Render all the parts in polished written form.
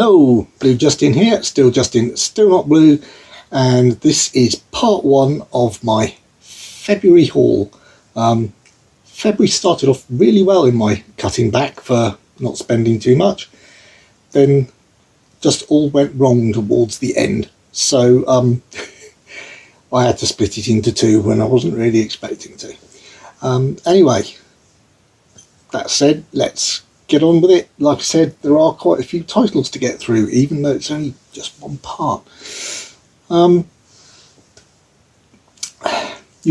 Hello, Blue Justin here, still Justin, still not blue, and this is part one of my February haul. February started off really well in my cutting back for not spending too much, then just all went wrong towards the end, so I had to split it into two when I wasn't really expecting to. Anyway, that said, let's get on with it. Like I said, there are quite a few titles to get through, even though it's only just one part. You'll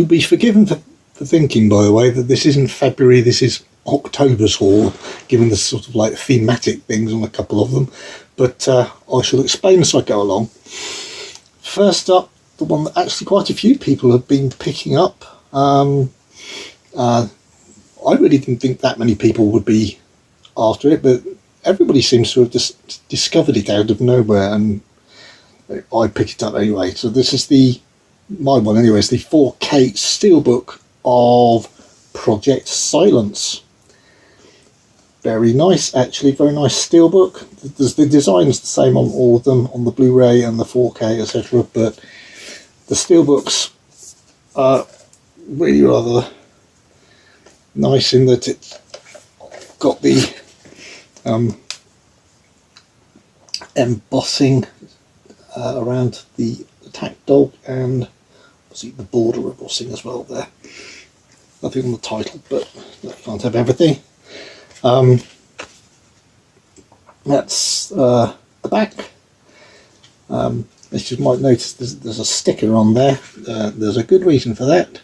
be forgiven for thinking, by the way, that this isn't February, this is October's haul, given the sort of like thematic things on a couple of them, but I shall explain as I go along. First up, the one that actually quite a few people have been picking up. I really didn't think that many people would be after it, but everybody seems to have just discovered it out of nowhere, and I picked it up anyway. So this is my one anyway, it's the 4K steelbook of Project Silence. Very nice, actually, very nice steelbook. The design's the same on all of them, on the Blu-ray and the 4K, etc., but the steelbooks are really rather nice in that it's got the embossing around the attack dog, and obviously the border embossing as well there. Nothing on the title, but I can't have everything. That's the back. As you might notice, there's a sticker on there. There's a good reason for that.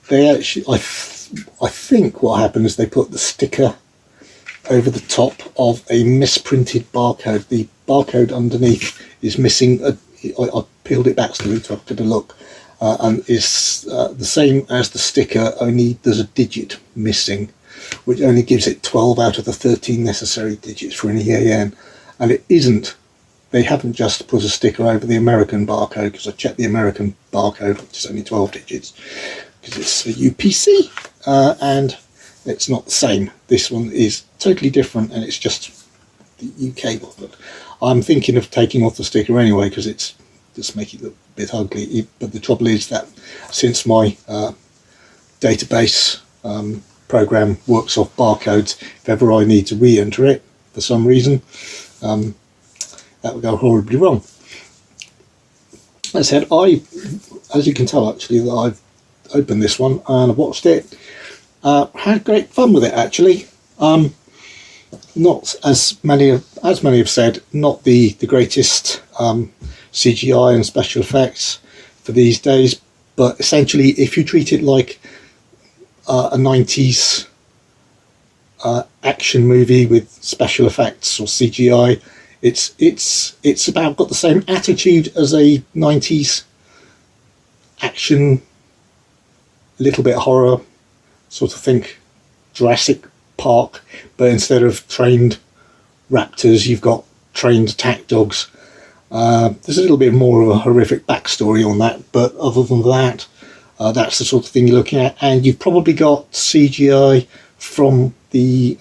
They actually, I think what happened is they put the sticker over the top of a misprinted barcode. The barcode underneath is missing. I peeled it back so I took a look, and is the same as the sticker, only there's a digit missing, which only gives it 12 out of the 13 necessary digits for an EAN, and it isn't. They haven't just put a sticker over the American barcode, because I checked the American barcode, which is only 12 digits, because it's a UPC, and it's not the same. This one is totally different, and it's just the UK one. But I'm thinking of taking off the sticker anyway, because it's just making it look a bit ugly. But the trouble is that since my database program works off barcodes, if ever I need to re-enter it for some reason, that would go horribly wrong. As I said, as you can tell actually, that I've opened this one and I've watched it. Had great fun with it actually. Not as many have said, not the greatest CGI and special effects for these days, but essentially if you treat it like a 90s action movie with special effects or CGI, it's about got the same attitude as a 90s action, a little bit horror, sort of think Jurassic Park, but instead of trained raptors you've got trained attack dogs. There's a little bit more of a horrific backstory on that, but other than that, that's the sort of thing you're looking at, and you've probably got CGI from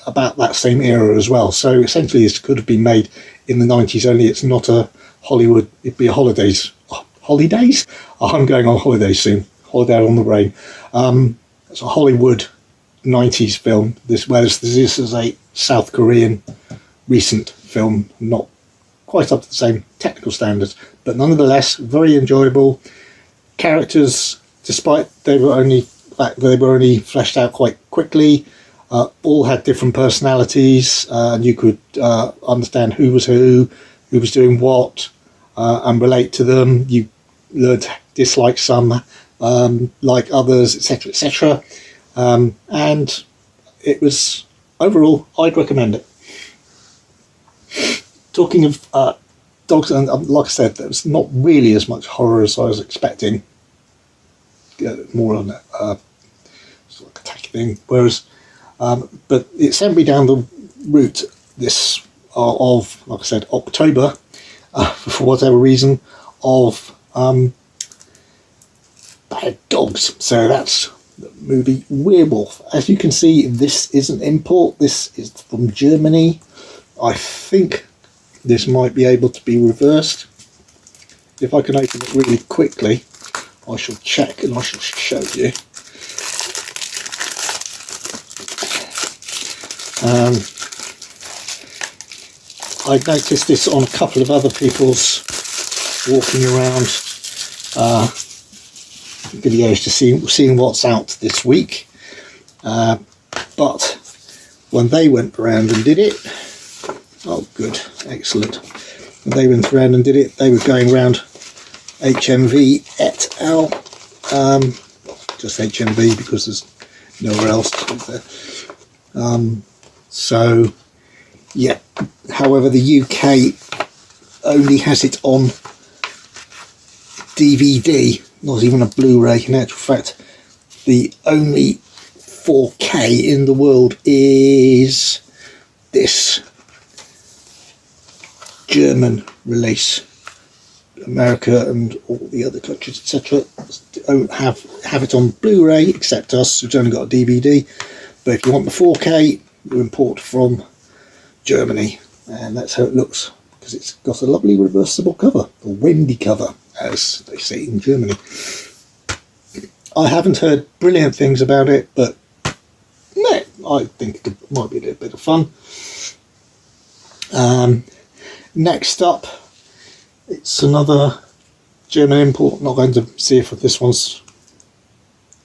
about that same era as well. So essentially this could have been made in the 90s, only it's not a Hollywood, it'd be a holidays? I'm going on holidays soon, holiday on the brain. It's a Hollywood 90s film, whereas this is a South Korean recent film, not quite up to the same technical standards, but nonetheless very enjoyable. Characters, despite they were only fleshed out quite quickly, all had different personalities, and you could understand who was doing what, and relate to them. You learned to dislike some, like others, etc., etc. And it was, overall, I'd recommend it. Talking of dogs, and like I said, there was not really as much horror as I was expecting. More on that sort of attack thing, whereas but it sent me down the route of, like I said, October, for whatever reason, of bad dogs. So that's the movie Werewolf. As you can see, this is an import. This is from Germany. I think this might be able to be reversed. If I can open it really quickly, I shall check and I shall show you. I noticed this on a couple of other people's walking around videos to seeing what's out this week, but when they went around and did it, oh good, excellent, when they went around and did it, they were going around HMV et al, just HMV because there's nowhere else to put there. So yeah, however the UK only has it on DVD, not even a Blu-ray. In actual fact, the only 4K in the world is this German release. America and all the other countries, etc., don't have it on Blu-ray, except us, who've only got a DVD. But if you want the 4K, you import from Germany, and that's how it looks, because it's got a lovely reversible cover, a Wendy cover, as they say in Germany. I haven't heard brilliant things about it, but I think it might be a little bit of fun. Next up, it's another German import. Not going to see if this one's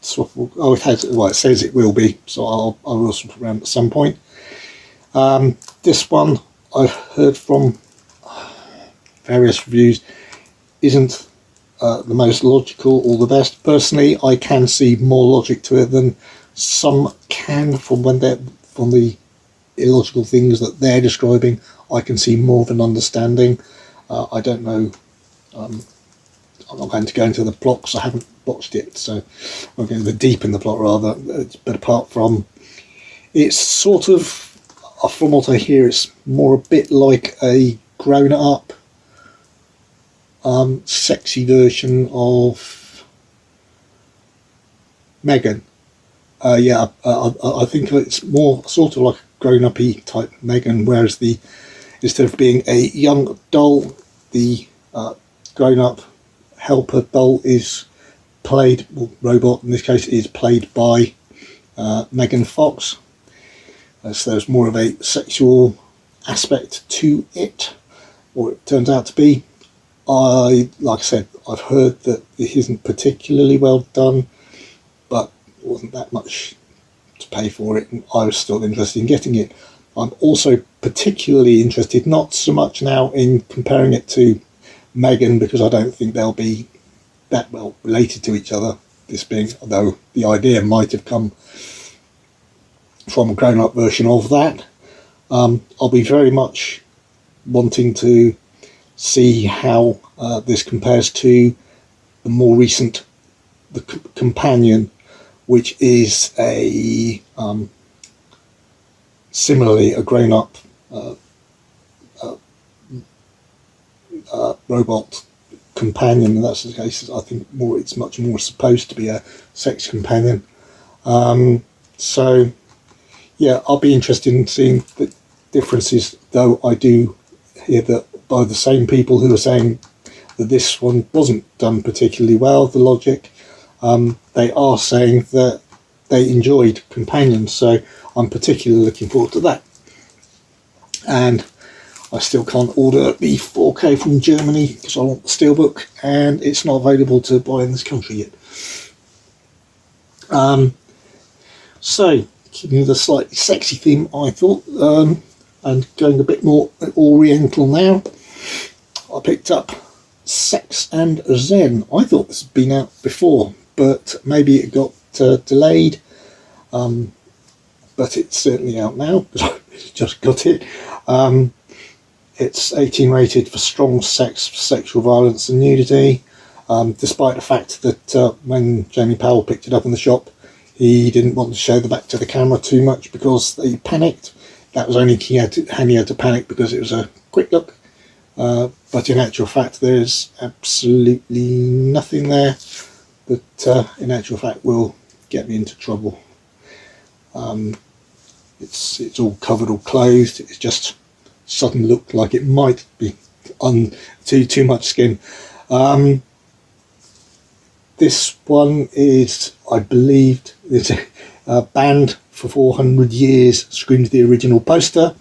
swappable. Oh, it has. Well, it says it will be, so I will swap around at some point. This one I've heard from various reviews isn't the most logical or the best. Personally, I can see more logic to it than some can from the illogical things that they're describing. I can see more of an understanding. I don't know. I'm not going to go into the plot because I haven't watched it, so I'm going to go deep in the plot rather. But apart from, it's sort of, from what I hear, it's more a bit like a grown-up, sexy version of Megan. Yeah, I think it's more sort of like a grown-up-y type Megan, whereas instead of being a young doll, the grown-up helper doll is played, well, robot in this case, is played by Megan Fox. So there's more of a sexual aspect to it, or it turns out to be. Like I said, I've heard that it isn't particularly well done, but it wasn't that much to pay for it, and I was still interested in getting it. I'm also particularly interested, not so much now in comparing it to Megan, because I don't think they'll be that well related to each other, this being, although the idea might have come from a grown-up version of that. I'll be very much wanting to see how this compares to the more recent The Companion, which is a similarly a grown-up robot companion. And that's the case. I think it's much more supposed to be a sex companion. So yeah, I'll be interested in seeing the differences, though I do hear that by the same people who are saying that this one wasn't done particularly well, the logic, they are saying that they enjoyed Companions, so I'm particularly looking forward to that. And I still can't order the 4K from Germany because I want the Steelbook, and it's not available to buy in this country yet. So, keeping the slightly sexy theme, I thought, and going a bit more oriental now, I picked up Sex and Zen. I thought this had been out before, but maybe it got delayed, but it's certainly out now because I just got it. It's 18 rated for strong sex, sexual violence and nudity, despite the fact that when Jamie Powell picked it up in the shop, he didn't want to show the back to the camera too much because he panicked. That was only he had to panic because it was a quick look. But in actual fact, there's absolutely nothing there that in actual fact will get me into trouble. It's all covered or clothed. It's just suddenly looked like it might be on too much skin. This one is, I believe, it's banned for 400 years, screamed the original poster.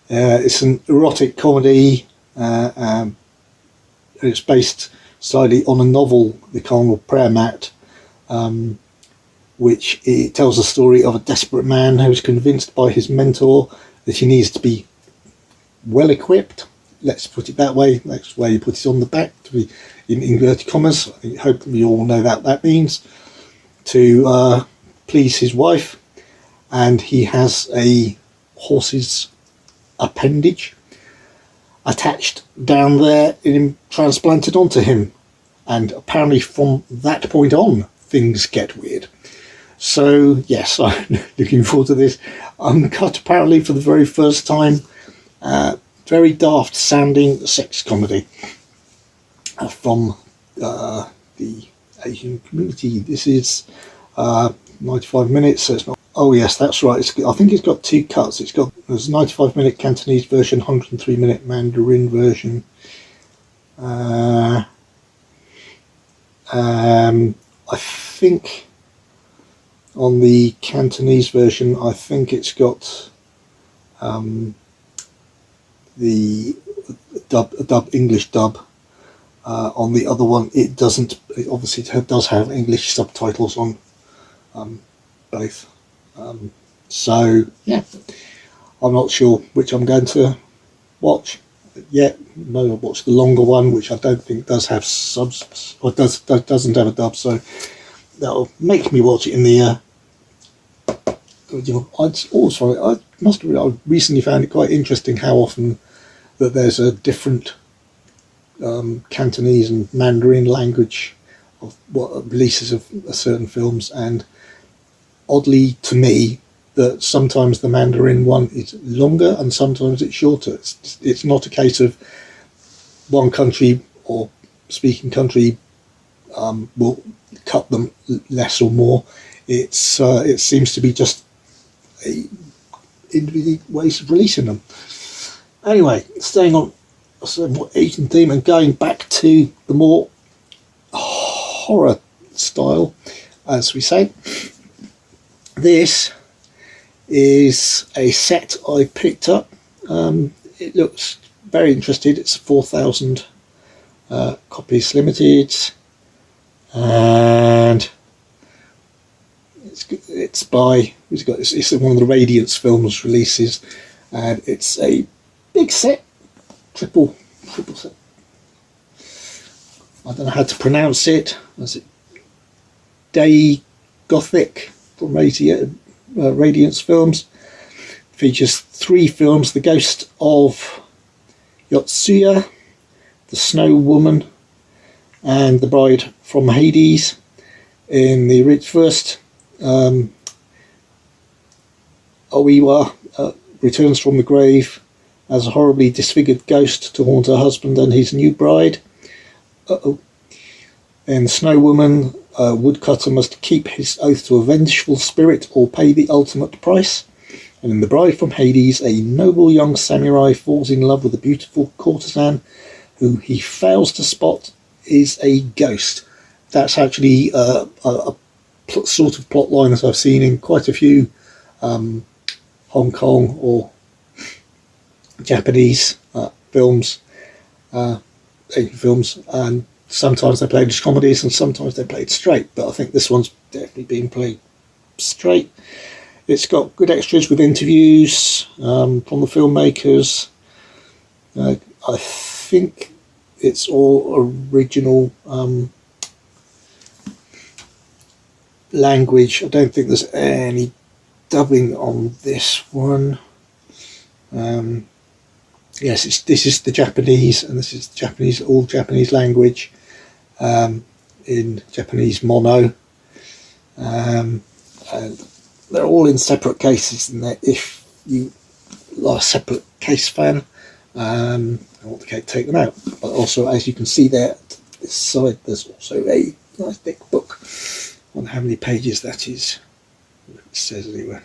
It's an erotic comedy. It's based slightly on a novel, The Carnival Prayer Mat, which it tells the story of a desperate man who is convinced by his mentor that he needs to be well equipped. Let's put it that way. That's where you put it on the back, to be in inverted commas. I hope we all know that that means to please his wife, and he has a horse's appendage attached down there and transplanted onto him, and apparently from that point on things get weird. So yes, I'm looking forward to this uncut, apparently for the very first time, very daft sounding sex comedy from the Asian community. This is 95 minutes, so it's not. Oh yes, that's right. I think it's got two cuts. There's a 95-minute Cantonese version, 103-minute Mandarin version. I think on the Cantonese version, I think it's got the English dub. On the other one, it doesn't. Obviously, it does have English subtitles on both. So yeah, I'm not sure which I'm going to watch yet. No, I'll watch the longer one, which I don't think does have subs, or doesn't have a dub. So that'll make me watch it in the. I must admit, I recently found it quite interesting how often that there's a different Cantonese and Mandarin language of what releases of certain films, and oddly to me that sometimes the Mandarin one is longer and sometimes it's shorter. It's not a case of one country or speaking country will cut them less or more. It seems to be just individual ways of releasing them. Anyway, staying on a somewhat Asian theme and going back to the more horror style, as we say. This is a set I picked up. It looks very interesting. It's 4,000 copies limited, and it's by it's one of the Radiance Films releases, and it's a big set, triple set. I don't know how to pronounce it. Is it Day Gothic from Radiance Films? Features 3 films: The Ghost of Yotsuya, The Snow Woman, and The Bride from Hades. In the first, Oiwa returns from the grave as a horribly disfigured ghost to haunt her husband and his new bride. In Snow Woman, a woodcutter must keep his oath to a vengeful spirit or pay the ultimate price. And in The Bride from Hades, a noble young samurai falls in love with a beautiful courtesan who he fails to spot is a ghost. That's actually a sort of plot line that I've seen in quite a few Hong Kong or Japanese films, Asian films, and sometimes they played as comedies and sometimes they played straight, but I think this one's definitely being played straight. It's got good extras with interviews from the filmmakers. I think it's all original language. I don't think there's any dubbing on this one. Yes, this is the Japanese, and this is Japanese, all Japanese language in Japanese mono. And they're all in separate cases, and if you are a separate case fan, I want to take them out. But also, as you can see there, this side, there's also a nice thick book. I wonder how many pages that is. It says anywhere.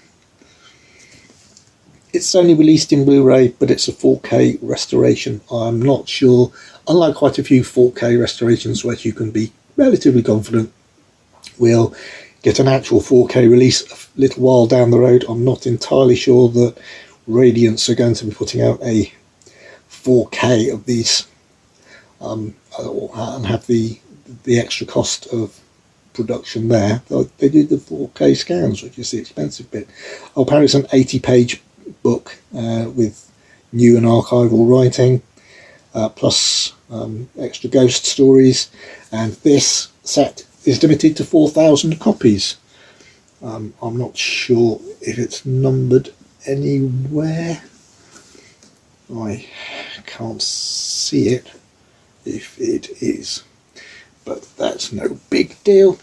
it's only released in Blu-ray, but it's a 4K restoration. I'm not sure, unlike quite a few 4K restorations where you can be relatively confident we'll get an actual 4K release a little while down the road, I'm not entirely sure that Radiance are going to be putting out a 4K of these and have the extra cost of production there. They do the 4K scans, which is the expensive bit. Oh, apparently it's an 80-page book with new and archival writing, plus extra ghost stories, and this set is limited to 4,000 copies. I'm not sure if it's numbered anywhere. I can't see it if it is, but that's no big deal.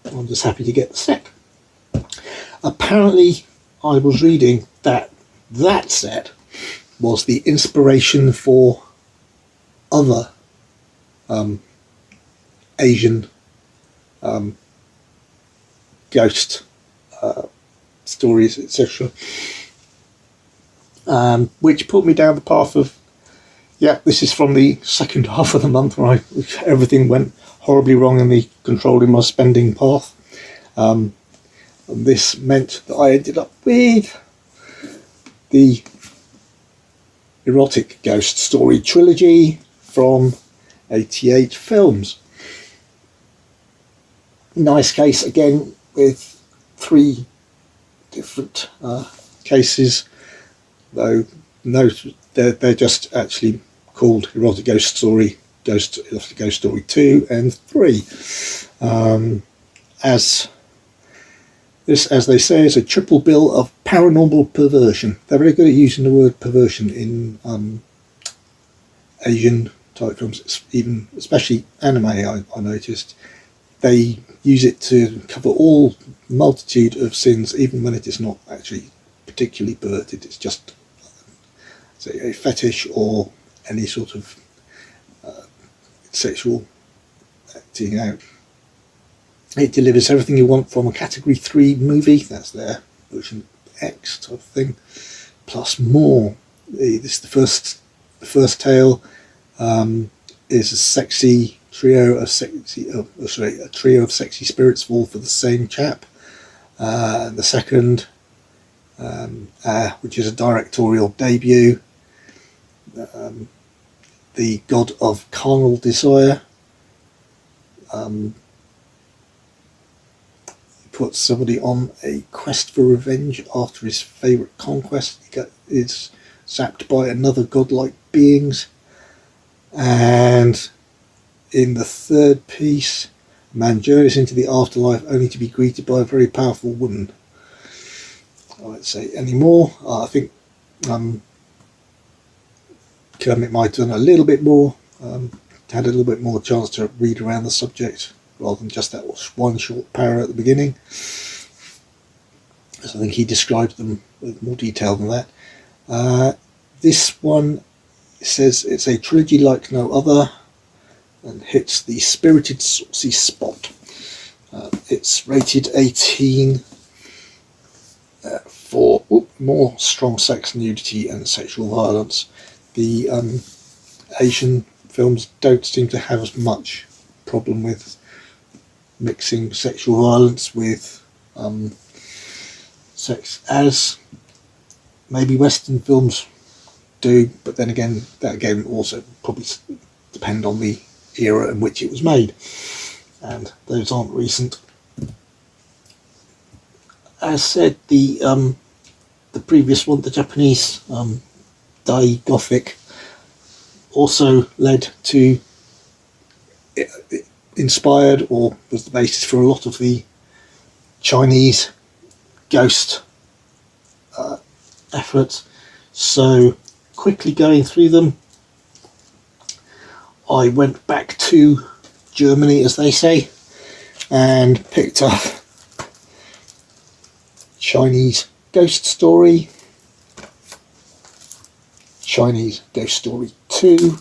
I'm just happy to get the set. Apparently I was reading that set was the inspiration for other Asian ghost stories, etc., which put me down the path of, yeah, this is from the second half of the month where everything went horribly wrong in the controlling my spending path. And this meant that I ended up with the erotic ghost story trilogy from 88 Films. Nice case again, with 3 different cases, though no, they're just actually called Erotic Ghost Story, Erotic Ghost Story 2 and 3. As they say, is a triple bill of paranormal perversion. They're very good at using the word perversion in Asian type films, even especially anime. I noticed they use it to cover all multitude of sins, even when it is not actually particularly perverted. It's just, say, a fetish or any sort of sexual acting out. It delivers everything you want from a Category 3 movie, that's their version X type of thing, plus more. This is the first tale is a sexy trio of a trio of sexy spirits fall for the same chap. The second, which is a directorial debut, the god of carnal desire, puts somebody on a quest for revenge after his favourite conquest. He is zapped by another godlike beings. And in the third piece, a man journeys into the afterlife only to be greeted by a very powerful woman. I won't say any more. I think Kermit might have done a little bit more, had a little bit more chance to read around the subject rather than just that one short para at the beginning. So I think he described them with more detail than that. This one says it's a trilogy like no other and hits the spirited saucy spot. It's rated 18 for more strong sex, nudity and sexual violence. The Asian films don't seem to have as much problem with mixing sexual violence with sex as maybe Western films do, but then again, that again also probably depend on the era in which it was made, and those aren't recent. As said, the previous one, the Japanese Dai Gothic, also led to, inspired or was the basis for a lot of the Chinese ghost efforts. So quickly going through them, I went back to Germany, as they say, and picked up Chinese Ghost Story, Chinese Ghost Story 2,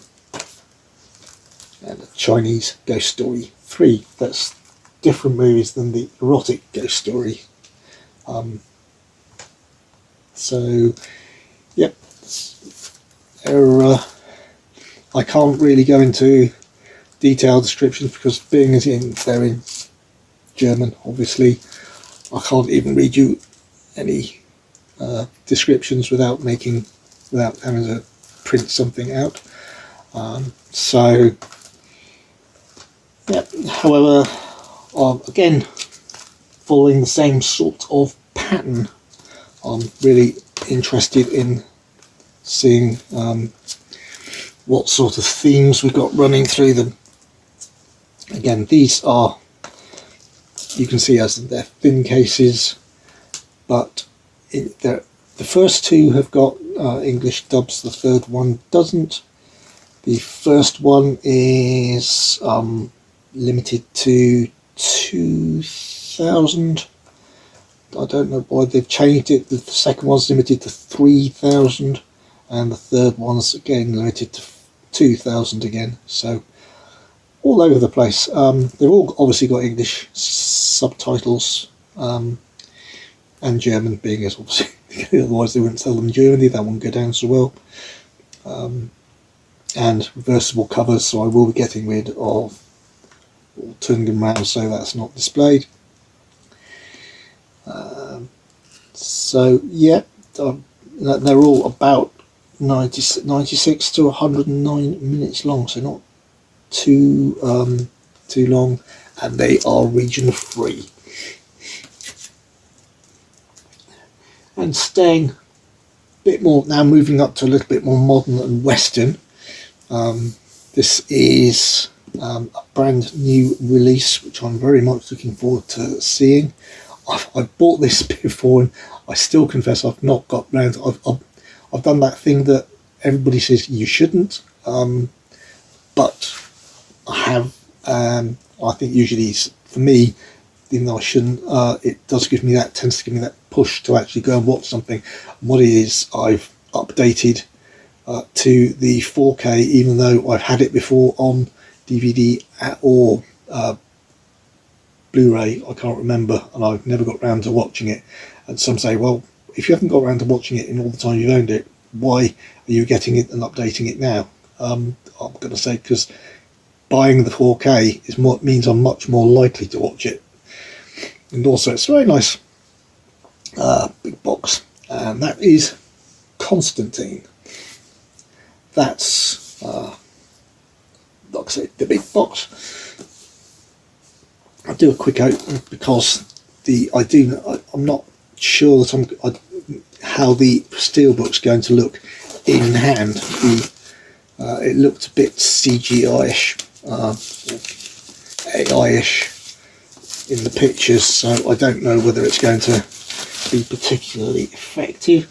and a Chinese Ghost Story 3. That's different movies than the erotic Ghost Story. So I can't really go into detailed descriptions because being as they're in German, obviously, I can't even read you any descriptions without having to print something out. So, yeah. However, again, following the same sort of pattern, I'm really interested in seeing what sort of themes we've got running through them. Again, these are, you can see as they're thin cases, but the first two have got English dubs, the third one doesn't. The first one is limited to 2,000. I don't know why they've changed it. The second one's limited to 3,000, and the third one's again limited to 2,000 again. So all over the place. They've all obviously got English subtitles, and German being as obviously, otherwise they wouldn't sell them in Germany, that wouldn't go down so well. And reversible covers, so I will be getting rid of, or turning them around so that's not displayed. So yeah, they're all about 96 to 109 minutes long, so not too long, and they are region free. And staying a bit more now, moving up to a little bit more modern and Western. This is a brand new release, which I'm very much looking forward to seeing. I've bought this before, and I still confess I've not got round. I've done that thing that everybody says you shouldn't, but I have. I think usually for me, even though I shouldn't, it tends to give me that push to actually go and watch something. And what it is, I've updated to the 4K, even though I've had it before on DVD or Blu-ray, I can't remember, and I've never got round to watching it. And some say, well, if you haven't got round to watching it in all the time you've owned it, why are you getting it and updating it now? I'm going to say because buying the 4K means I'm much more likely to watch it. And also it's a very nice big box, and that is Constantine. That's like I say, the big box. I'll do a quick open because I'm not sure that how the steelbook's going to look in hand. It looked a bit CGI-ish, AI-ish in the pictures, so I don't know whether it's going to be particularly effective.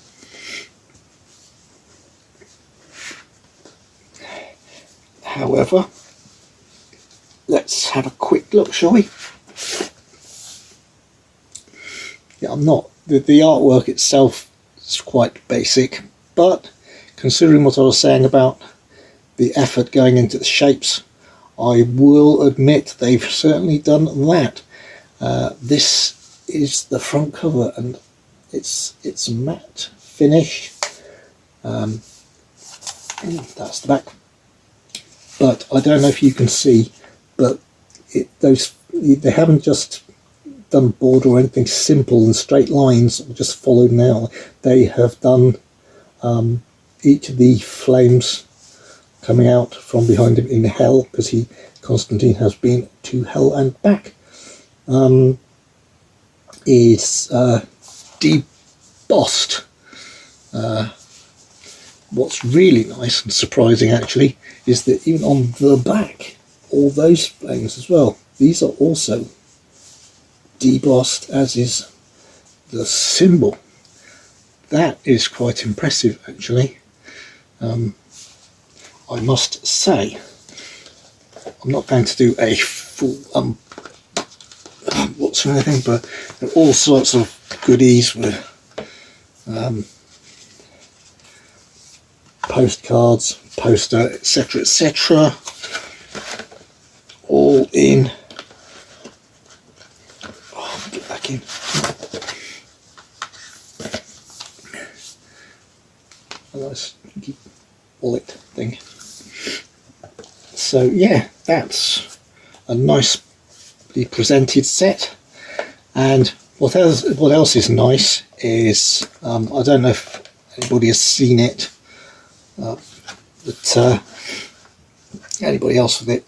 However, let's have a quick look, shall we? Yeah, the artwork itself is quite basic, but considering what I was saying about the effort going into the shapes, I will admit they've certainly done that. This is the front cover, and it's a matte finish. That's the back. But I don't know if you can see, but they haven't just done border or anything simple and straight lines or just followed now. They have done each of the flames coming out from behind him in hell, because Constantine has been to hell and back. Is debossed. What's really nice and surprising actually is that even on the back, all those flames as well, these are also debossed, as is the symbol. That is quite impressive actually. I must say, I'm not going to do a full what's anything, but there are all sorts of goodies with postcards, poster, etc., all in. Oh, get back in. A nice So yeah, that's a nicely presented set. And what else is nice is, I don't know if anybody has seen it, but anybody else with it.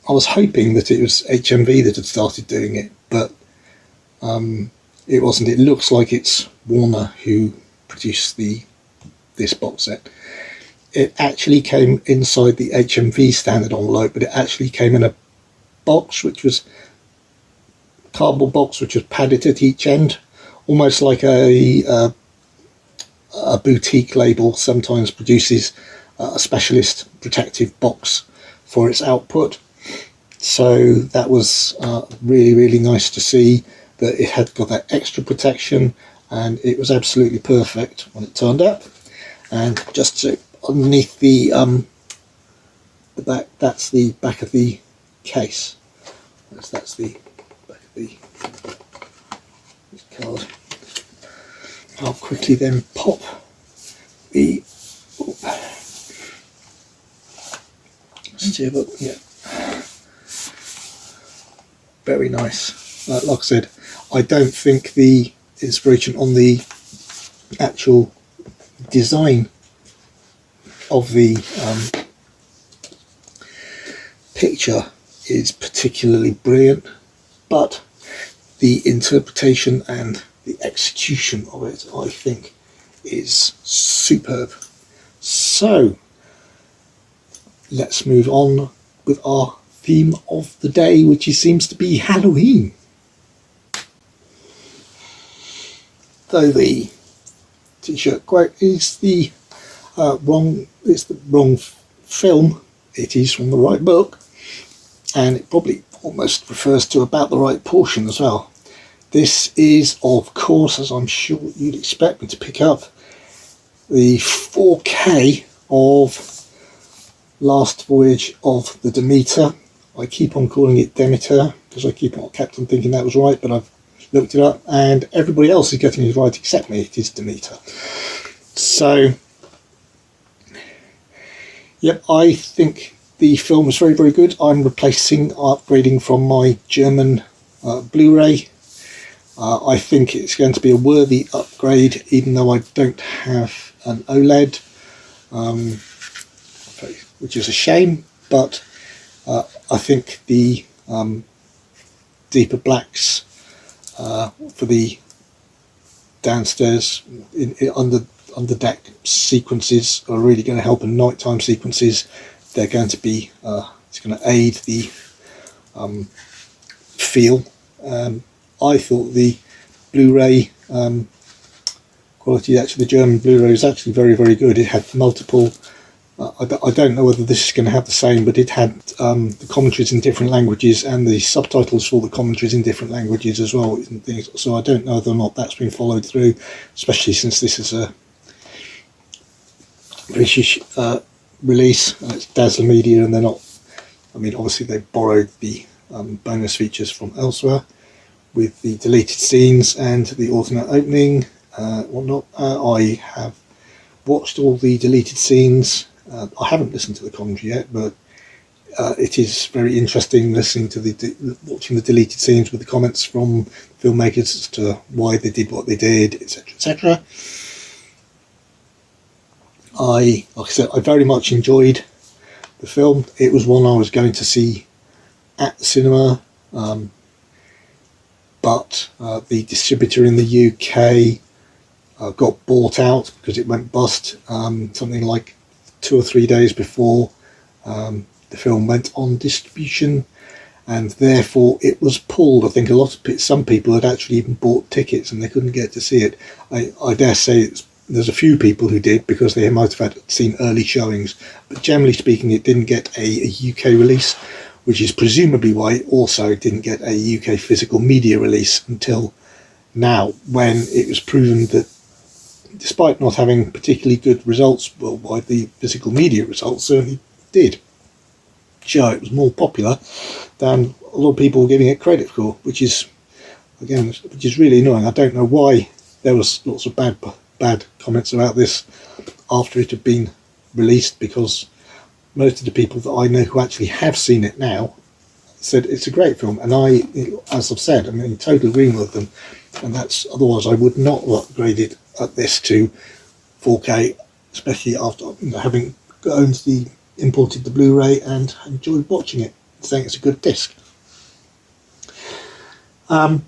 I was hoping that it was HMV that had started doing it, but it wasn't. It looks like it's Warner who produced this box set. It actually came inside the HMV standard envelope, but it actually came in a box, which was cardboard box, which was padded at each end, almost like a boutique label sometimes produces a specialist protective box for its output. So that was really, really nice to see that it had got that extra protection, and it was absolutely perfect when it turned up. And just to, underneath the back, that's the back of the case. That's the back of the card. I'll quickly then pop the steerbook. Yeah, very nice. Like I said, I don't think the inspiration on the actual design of the picture is particularly brilliant, but the interpretation and the execution of it, I think, is superb. So let's move on with our theme of the day, which seems to be Halloween. Though the t-shirt quote is the wrong film, it is from the right book, and it probably almost refers to about the right portion as well. This is, of course, as I'm sure you'd expect me to pick up, the 4K of Last Voyage of the Demeter. I keep on calling it Demeter because I kept on thinking that was right, but I've looked it up and everybody else is getting it right except me. It is Demeter. So, yep, I think the film is very, very good. I'm upgrading from my German Blu-ray. I think it's going to be a worthy upgrade, even though I don't have an OLED, which is a shame, but I think the deeper blacks for the downstairs under deck sequences are really going to help, and nighttime sequences. They're going to be it's going to aid the feel. I thought the Blu-ray quality, actually the German Blu-ray, is actually very, very good. It had multiple, I don't know whether this is going to have the same, but it had the commentaries in different languages and the subtitles for the commentaries in different languages as well. And things. So I don't know whether or not that's been followed through, especially since this is a British release. It's Dazzler Media, and they're not, I mean, obviously they borrowed the bonus features from elsewhere with the deleted scenes and the alternate opening, whatnot. I have watched all the deleted scenes. I haven't listened to the commentary yet, but it is very interesting listening to watching the deleted scenes with the comments from filmmakers as to why they did what they did, etc., etc. Like I said, I very much enjoyed the film. It was one I was going to see at the cinema, but the distributor in the UK got bought out because it went bust something like 2 or 3 days before the film went on distribution, and therefore it was pulled. I think some people had actually even bought tickets and they couldn't get to see it. I dare say there's a few people who did because they might have seen early showings, but generally speaking it didn't get a UK release, which is presumably why it also didn't get a UK physical media release until now, when it was proven that despite not having particularly good results worldwide, the physical media results certainly did show it was more popular than a lot of people were giving it credit for, which is really annoying. I don't know why there was lots of bad comments about this after it had been released, because most of the people that I know who actually have seen it now said it's a great film, and I, as I've said, I'm in total agreement with them, and that's, otherwise I would not have upgraded at this to 4K, especially after having imported the Blu-ray and enjoyed watching it, saying it's a good disc. On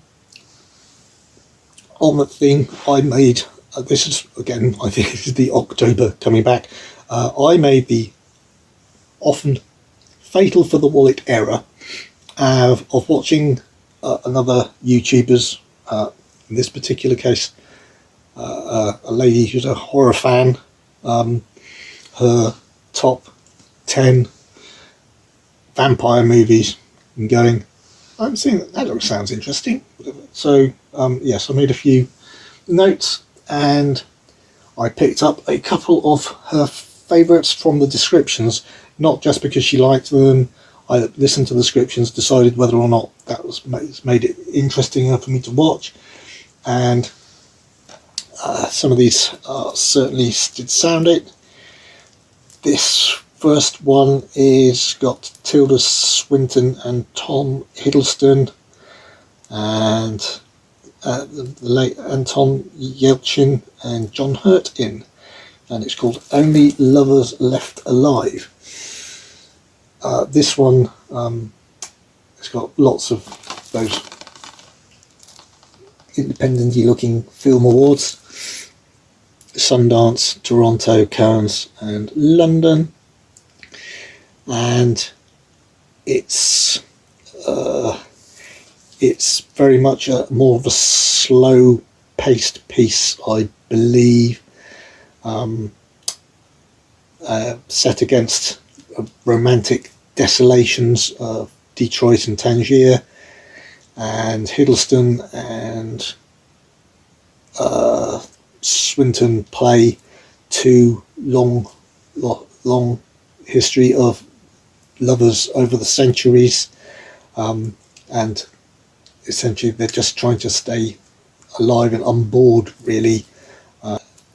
the thing, I made, this is, again, I think this is the October coming back, I made the often fatal for the wallet error of watching another YouTuber's, in this particular case, a lady who's a horror fan, her top 10 vampire movies, and going, I'm seeing that sounds interesting. So yes, I made a few notes, and I picked up a couple of her favourites from the descriptions, not just because she liked them. I listened to the descriptions, decided whether or not that was made it interesting enough for me to watch, and some of these certainly did sound it. This first one is got Tilda Swinton and Tom Hiddleston, and the late Anton Yelchin and John Hurt in, and it's called Only Lovers Left Alive. This one, it's got lots of those independently looking film awards: Sundance, Toronto, Cannes and London, and it's very much more of a slow paced piece, I believe, set against romantic desolations of Detroit and Tangier, and Hiddleston and Swinton play two long history of lovers over the centuries, and essentially they're just trying to stay alive and on board, really,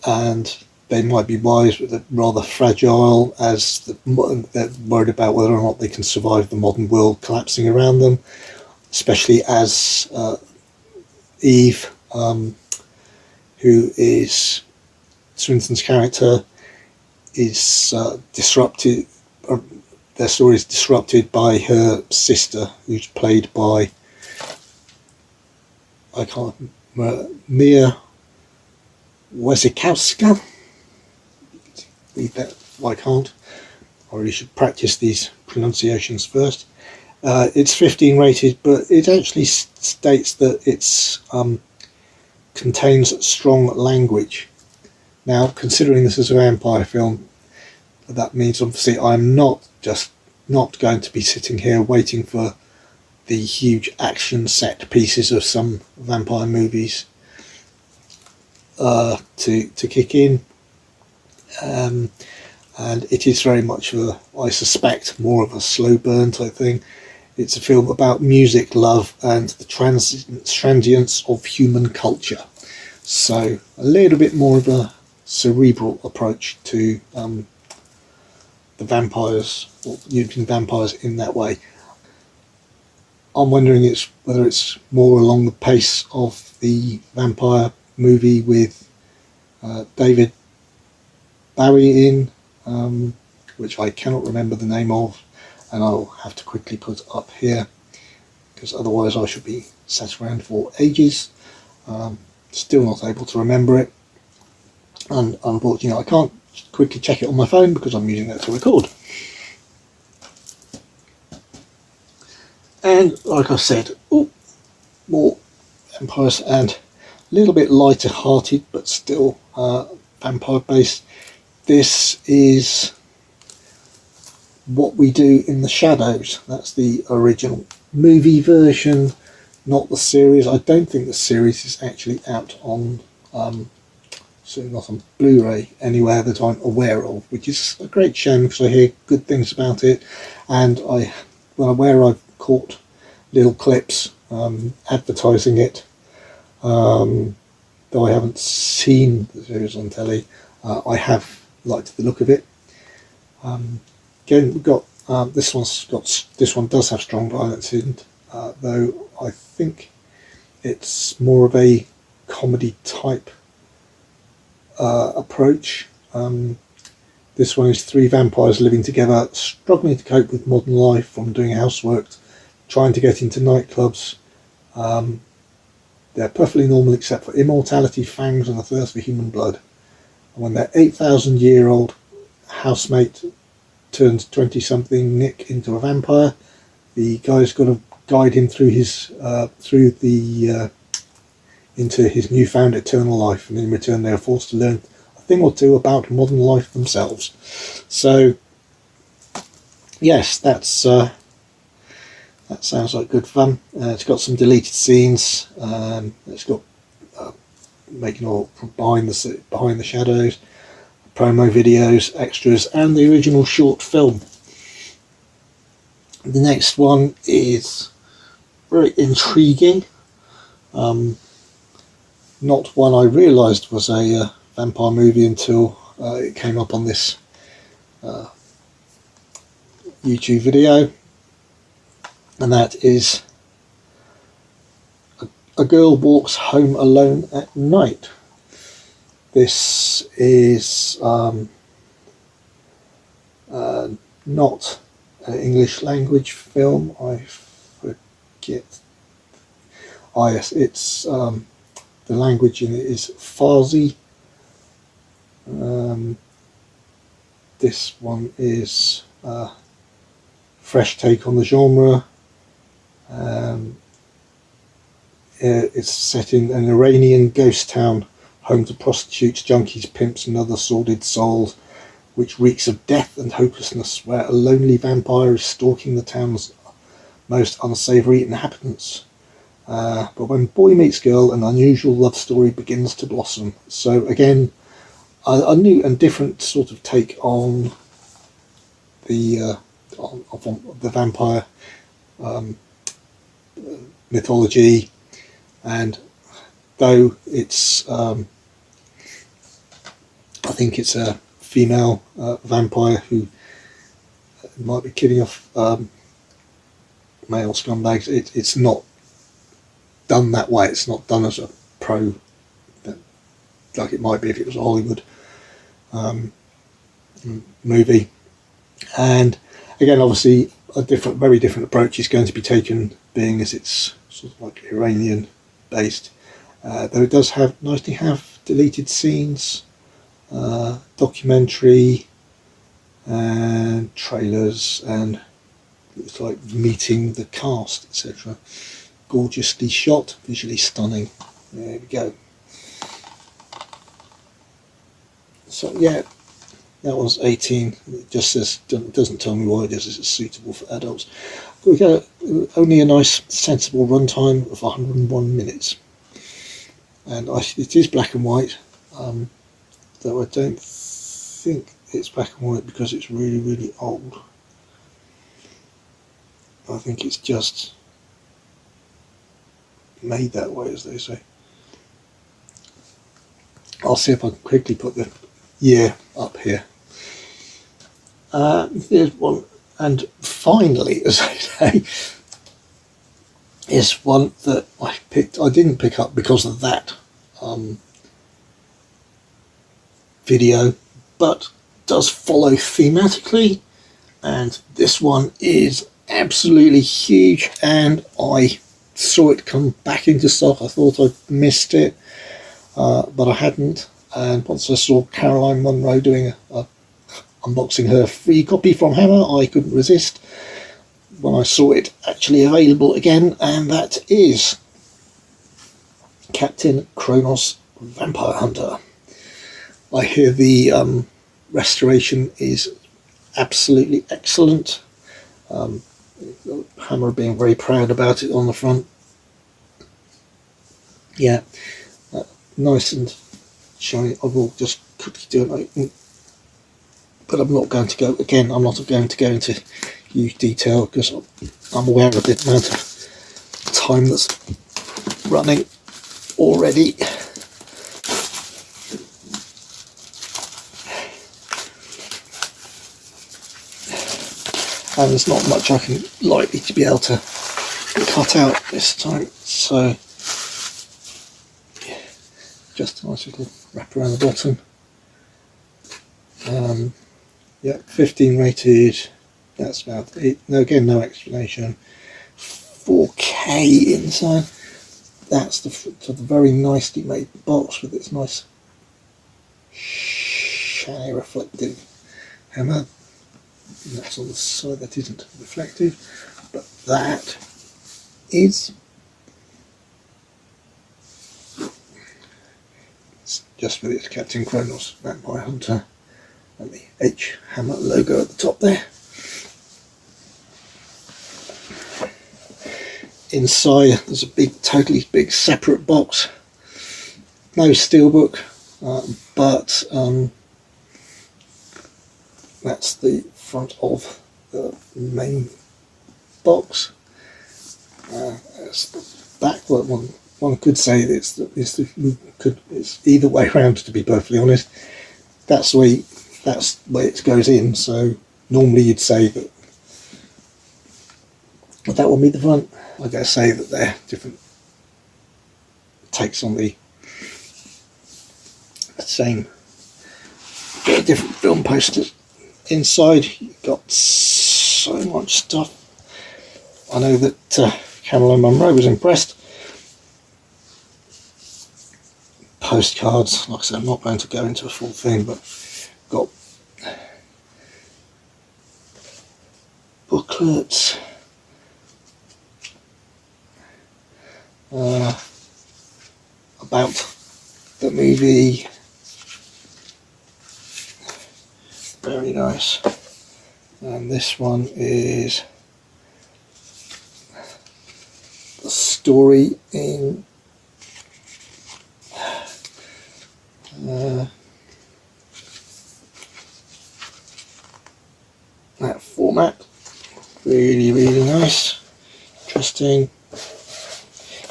and they might be wives, but they're rather fragile, as they're worried about whether or not they can survive the modern world collapsing around them, especially as Eve, who is Swinton's character, is disrupted. Their story is disrupted by her sister, who's played by, I can't remember, Mia Wasikowska. Read that, I can't. I really should practice these pronunciations first. It's 15 rated, but it actually states that it's contains strong language. Now, considering this is a vampire film, that means obviously I'm not going to be sitting here waiting for the huge action set pieces of some vampire movies to kick in, and it is very much I suspect, more of a slow burn type thing. It's a film about music, love, and the transience of human culture. So a little bit more of a cerebral approach to the vampires, or using vampires in that way. I'm wondering whether it's more along the pace of the vampire movie with David Bowie in, which I cannot remember the name of, and I'll have to quickly put up here, because otherwise I should be sat around for ages. Still not able to remember it, and unfortunately I can't quickly check it on my phone because I'm using that to record. And like I said, more vampires, and a little bit lighter hearted but still vampire based. This is What We Do in the Shadows. That's the original movie version, not the series. I don't think the series is actually out on, certainly not on Blu-ray anywhere that I'm aware of, which is a great shame because I hear good things about it, and I've caught little clips advertising it, though I haven't seen the series on telly. I have liked the look of it. Again, we've got this one does have strong violence in, though I think it's more of a comedy type approach. This one is three vampires living together, struggling to cope with modern life, from doing housework, trying to get into nightclubs. They're perfectly normal except for immortality, fangs, and a thirst for human blood. And when their 8,000-year-old housemate turns 20-something Nick into a vampire, the guy's got to guide him through his into his newfound eternal life, and in return they are forced to learn a thing or two about modern life themselves. So yes, that sounds like good fun. It's got some deleted scenes. It's got making all behind the shadows, promo videos, extras, and the original short film. The next one is very intriguing. Not one I realised was a vampire movie until it came up on this YouTube video, and that is A Girl Walks Home Alone at Night. This is not an English language film. I forget. Yes, it's the language in it is Farsi. This one is fresh take on the genre. It's set in an Iranian ghost town, home to prostitutes, junkies, pimps, and other sordid souls, which reeks of death and hopelessness, where a lonely vampire is stalking the town's most unsavoury inhabitants. But when boy meets girl, an unusual love story begins to blossom. So again, a new and different sort of take on the vampire mythology. And though it's I think it's a female vampire who might be killing off male scumbags, it's not done that way. It's not done as a pro, like it might be if it was a Hollywood movie. And again, obviously a very different approach is going to be taken, being as it's sort of like Iranian based, though it does nicely have deleted scenes, documentary and trailers, and it's like meeting the cast, etc. Gorgeously shot, visually stunning. There we go. So yeah, that was 18. It just says, doesn't tell me why it is. It's suitable for adults. We got only a nice sensible runtime of 101 minutes, and it is black and white, though I don't think it's black and white because it's really, really old. I think it's just made that way, as they say. I'll see if I can quickly put the year up here. Here's one, and finally, as I say, is one that I didn't pick up because of that video, but does follow thematically, and this one is absolutely huge, and I saw it come back into stock. I thought I'd missed it, but I hadn't, and once I saw Caroline Munro doing unboxing her free copy from Hammer, I couldn't resist when I saw it actually available again, and that is Captain Kronos Vampire Hunter. I hear the restoration is absolutely excellent. Hammer being very proud about it on the front. Yeah, nice and shiny. I will just quickly do an open, but I'm not going to go into huge detail because I'm aware of the amount of time that's running already. and there's not much I can likely to be able to cut out this time, so yeah, just a nice little wrap around the bottom. Yeah, 15 rated, that's about it. No, again, no explanation. 4K inside. That's the very nicely made box with its nice shiny reflective hammer. And that's on the side that isn't reflective, but that is just with its Captain Kronos Vampire Hunter and the H Hammer logo at the top there. Inside there's a totally big separate box, no steelbook, but that's the front of the main box. That's the back. One could say it's either way around, to be perfectly honest. That's the way it goes in, so normally you'd say that will be the front. I gotta say that they're different takes on the same, different film posters. Inside you've got so much stuff. I know that Caroline Munro was impressed. Postcards, like I said, I'm not going to go into a full thing, but got booklets, about the movie. Very nice. And this one is the story in that format. Really, really nice. Interesting.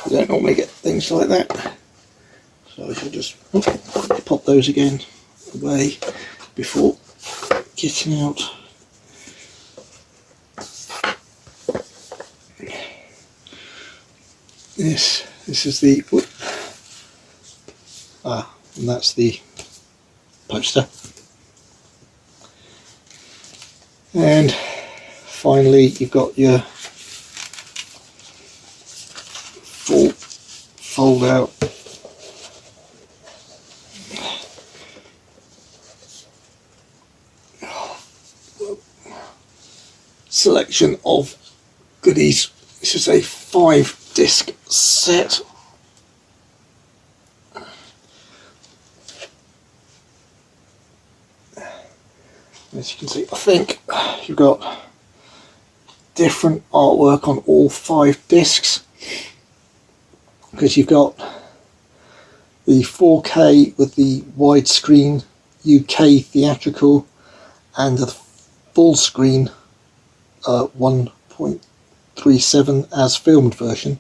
You don't normally get things like that, so I should just pop those again away before getting out. This is the and that's the poster. And finally you've got your full fold out selection of goodies. This is a 5-disc set. As you can see, I think you've got different artwork on all 5 discs, because you've got the 4K with the widescreen UK theatrical and the full screen 1.37 as filmed version,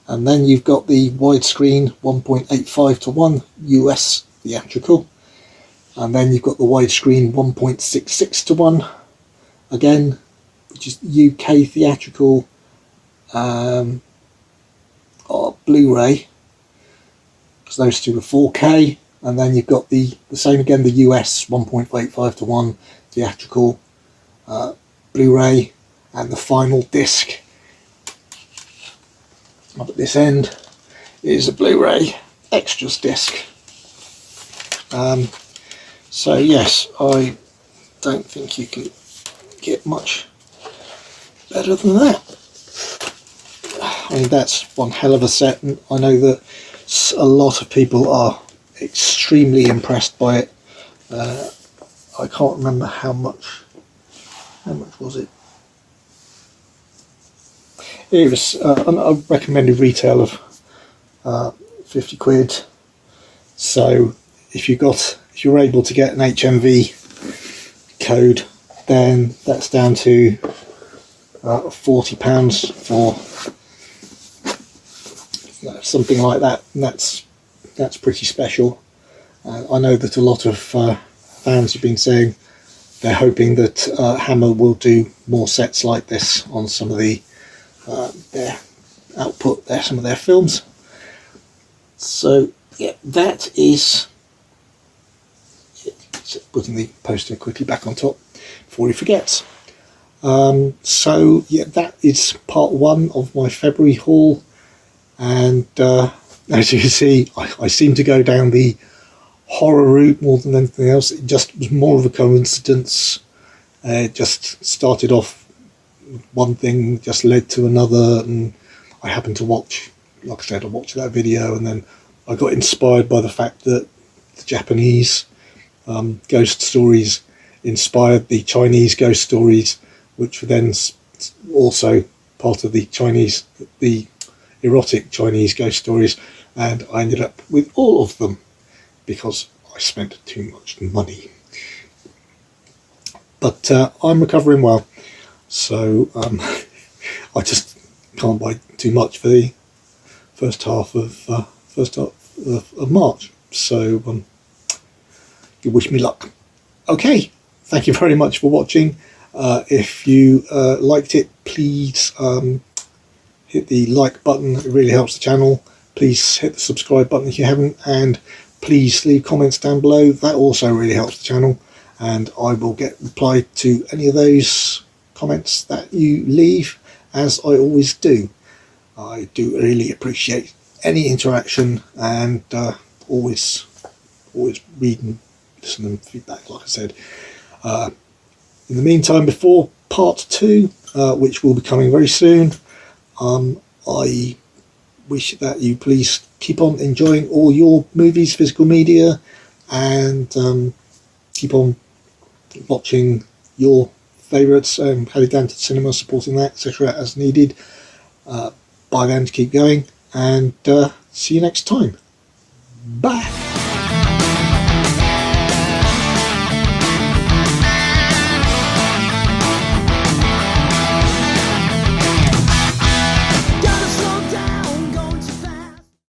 and then you've got the widescreen 1.85:1 US theatrical, and then you've got the widescreen 1.66:1 again, which is UK theatrical Blu-ray, because those two are 4K, and then you've got the same again, the US 1.85:1 theatrical Blu-ray, and the final disc up at this end is a Blu-ray extras disc. So yes, I don't think you can get much better than that. I mean, that's one hell of a set, and I know that a lot of people are extremely impressed by it. I can't remember how much was it? It was a recommended retail of 50 quid. So if you're able to get an HMV code, then that's down to £40 for something like that, and that's pretty special. I know that a lot of fans have been saying they're hoping that Hammer will do more sets like this on some of their output, some of their films. So yeah, that is putting the poster quickly back on top before he forgets. So yeah, that is part 1 of my February haul, and as you can see, I seem to go down the horror route more than anything else. It just was more of a coincidence. It just started off, one thing just led to another, and I happened to watch, like I said, I watched that video, and then I got inspired by the fact that the Japanese ghost stories inspired the Chinese ghost stories, which were then also part of the erotic Chinese ghost stories, and I ended up with all of them because I spent too much money. But I'm recovering well, so I just can't buy too much for the first half of March. So you wish me luck. Okay, thank you very much for watching. If you liked it, please hit the like button. It really helps the channel. Please hit the subscribe button if you haven't, and please leave comments down below. That also really helps the channel, and I will get reply to any of those comments that you leave, as I always do. I do really appreciate any interaction, and always read and listen and feedback, like I said. In the meantime, before part 2, which will be coming very soon, I wish that you please keep on enjoying all your movies, physical media, and keep on watching your favourites, heading down to the cinema, supporting that, etc. as needed. By then, to keep going, and see you next time. Bye.